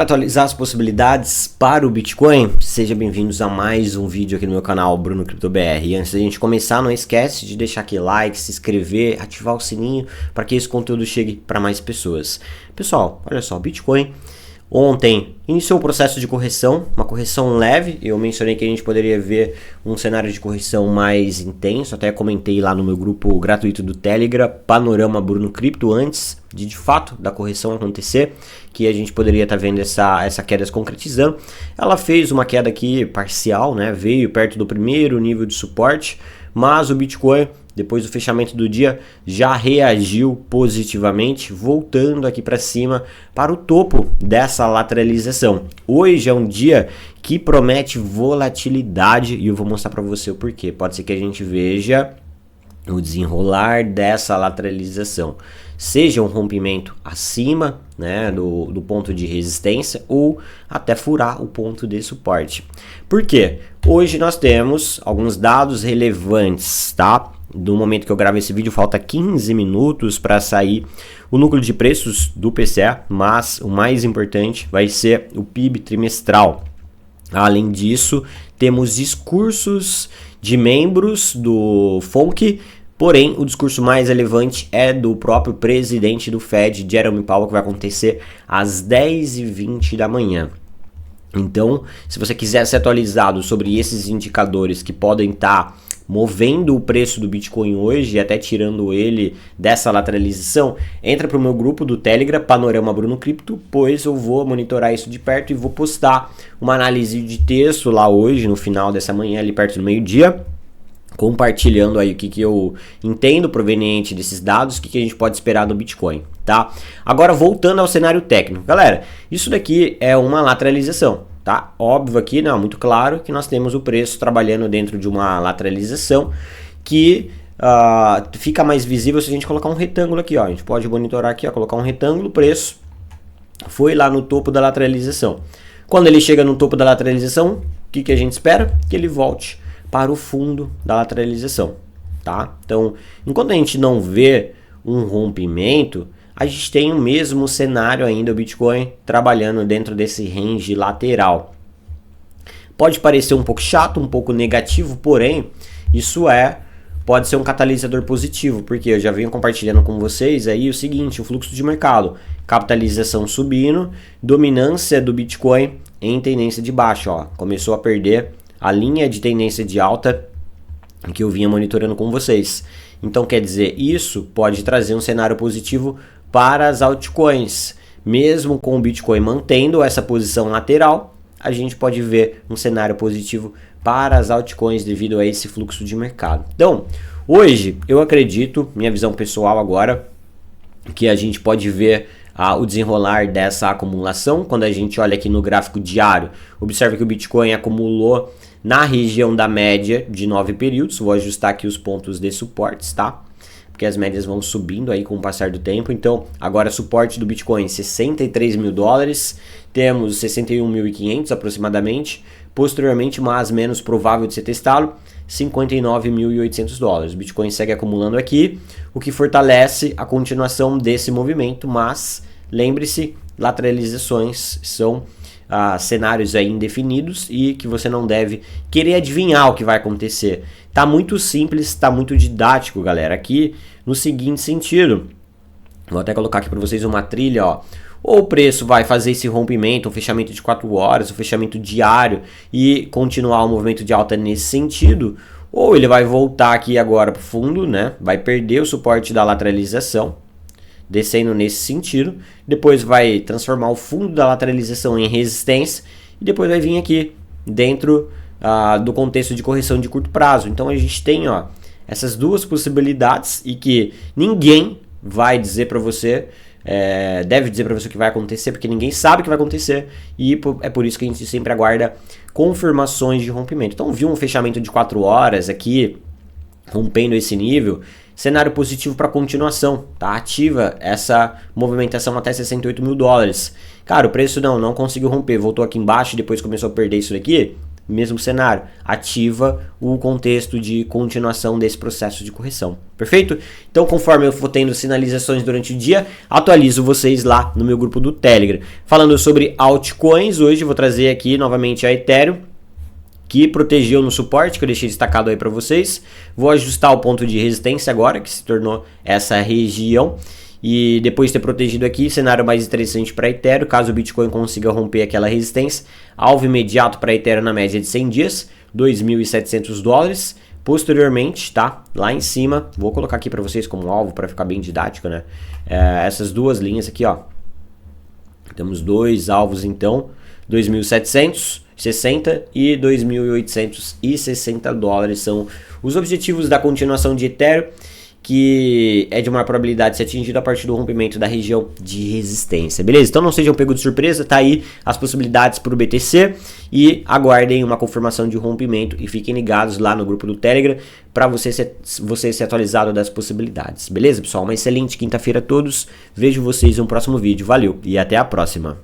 Atualizar as possibilidades para o Bitcoin, sejam bem-vindos a mais um vídeo aqui no meu canal Bruno Cripto BR. E antes da gente começar, não esquece de deixar aquele like, se inscrever, ativar o sininho para que esse conteúdo chegue para mais pessoas. Pessoal, olha só, o Bitcoin ontem iniciou o processo de correção, uma correção leve. Eu mencionei que a gente poderia ver um cenário de correção mais intenso, até comentei lá no meu grupo gratuito do Telegram, Panorama Bruno Cripto, antes de fato da correção acontecer, que a gente poderia estar vendo essa queda se concretizando. Ela fez uma queda aqui parcial, né? Veio perto do primeiro nível de suporte, mas o Bitcoin, depois do fechamento do dia, já reagiu positivamente, voltando aqui para cima para o topo dessa lateralização. Hoje é um dia que promete volatilidade e eu vou mostrar para você o porquê. Pode ser que a gente veja o desenrolar dessa lateralização, seja um rompimento acima, né, do ponto de resistência ou até furar o ponto de suporte. Por quê? Hoje nós temos alguns dados relevantes, tá? No momento que eu gravo esse vídeo, falta 15 minutos para sair o núcleo de preços do PCE, mas o mais importante vai ser o PIB trimestral. Além disso, temos discursos de membros do FONC, porém o discurso mais relevante é do próprio presidente do Fed, Jerome Powell, que vai acontecer às 10h20 da manhã. Então, se você quiser ser atualizado sobre esses indicadores que podem estar movendo o preço do Bitcoin hoje e até tirando ele dessa lateralização, entra para o meu grupo do Telegram, Panorama Bruno Cripto, pois eu vou monitorar isso de perto e vou postar uma análise de texto lá hoje, no final dessa manhã, ali perto do meio-dia, compartilhando aí o que eu entendo proveniente desses dados, o que a gente pode esperar do Bitcoin, tá? Agora, voltando ao cenário técnico. Galera, isso daqui é uma lateralização, tá? Óbvio aqui, não, muito claro que nós temos o preço trabalhando dentro de uma lateralização que fica mais visível se a gente colocar um retângulo aqui, ó. A gente pode monitorar aqui, ó, colocar um retângulo, o preço foi lá no topo da lateralização. Quando ele chega no topo da lateralização, o que a gente espera? Que ele volte para o fundo da lateralização, tá? Então, enquanto a gente não vê um rompimento, a gente tem o mesmo cenário ainda, o Bitcoin trabalhando dentro desse range lateral. Pode parecer um pouco chato, um pouco negativo, porém, isso pode ser um catalisador positivo, porque eu já venho compartilhando com vocês aí o seguinte, o fluxo de mercado, capitalização subindo, dominância do Bitcoin em tendência de baixa, ó, começou a perder a linha de tendência de alta que eu vinha monitorando com vocês. Então, quer dizer, isso pode trazer um cenário positivo para as altcoins. Mesmo com o Bitcoin mantendo essa posição lateral, a gente pode ver um cenário positivo para as altcoins devido a esse fluxo de mercado. Então, hoje eu acredito, minha visão pessoal agora, que a gente pode ver o desenrolar dessa acumulação. Quando a gente olha aqui no gráfico diário, observa que o Bitcoin acumulou na região da média de 9 períodos. Vou ajustar aqui os pontos de suportes, tá? Porque as médias vão subindo aí com o passar do tempo. Então, agora suporte do Bitcoin, 63 mil dólares. Temos 61.500 aproximadamente. Posteriormente, mas menos provável de ser testado, 59.800 dólares. O Bitcoin segue acumulando aqui, o que fortalece a continuação desse movimento. Mas, lembre-se, lateralizações são cenários aí indefinidos e que você não deve querer adivinhar o que vai acontecer. Tá muito simples, tá muito didático, galera. Aqui no seguinte sentido, vou até colocar aqui para vocês uma trilha, ó. Ou o preço vai fazer esse rompimento, um fechamento de 4 horas, um fechamento diário e continuar o movimento de alta nesse sentido, ou ele vai voltar aqui agora para o fundo, né? Vai perder o suporte da lateralização, descendo nesse sentido, depois vai transformar o fundo da lateralização em resistência e depois vai vir aqui dentro do contexto de correção de curto prazo. Então a gente tem, ó, essas duas possibilidades e que ninguém vai dizer para você, deve dizer para você o que vai acontecer, porque ninguém sabe o que vai acontecer e é por isso que a gente sempre aguarda confirmações de rompimento. Então viu um fechamento de 4 horas aqui, rompendo esse nível, cenário positivo para continuação, tá? Ativa essa movimentação até 68 mil dólares. Cara, o preço não conseguiu romper, voltou aqui embaixo e depois começou a perder isso daqui. mesmo cenário, ativa o contexto de continuação desse processo de correção. Perfeito? Então, conforme eu for tendo sinalizações durante o dia, atualizo vocês lá no meu grupo do Telegram. Falando sobre altcoins, hoje eu vou trazer aqui novamente a Ethereum, que protegeu no suporte, que eu deixei destacado aí para vocês. Vou ajustar o ponto de resistência agora, que se tornou essa região. E depois de ter protegido aqui, cenário mais interessante para Ethereum, caso o Bitcoin consiga romper aquela resistência. Alvo imediato para Ethereum na média de 100 dias, 2.700 dólares. Posteriormente, tá? Lá em cima, vou colocar aqui para vocês como alvo para ficar bem didático, né? Essas duas linhas aqui, ó. Temos dois alvos então, 2.760 e 2.860 dólares são os objetivos da continuação de Ethereum, que é de maior probabilidade de ser atingido a partir do rompimento da região de resistência, beleza? Então não sejam pegos de surpresa, tá aí as possibilidades para o BTC e aguardem uma confirmação de rompimento e fiquem ligados lá no grupo do Telegram para você ser atualizado das possibilidades, beleza, pessoal? Uma excelente quinta-feira a todos, vejo vocês no próximo vídeo, valeu e até a próxima!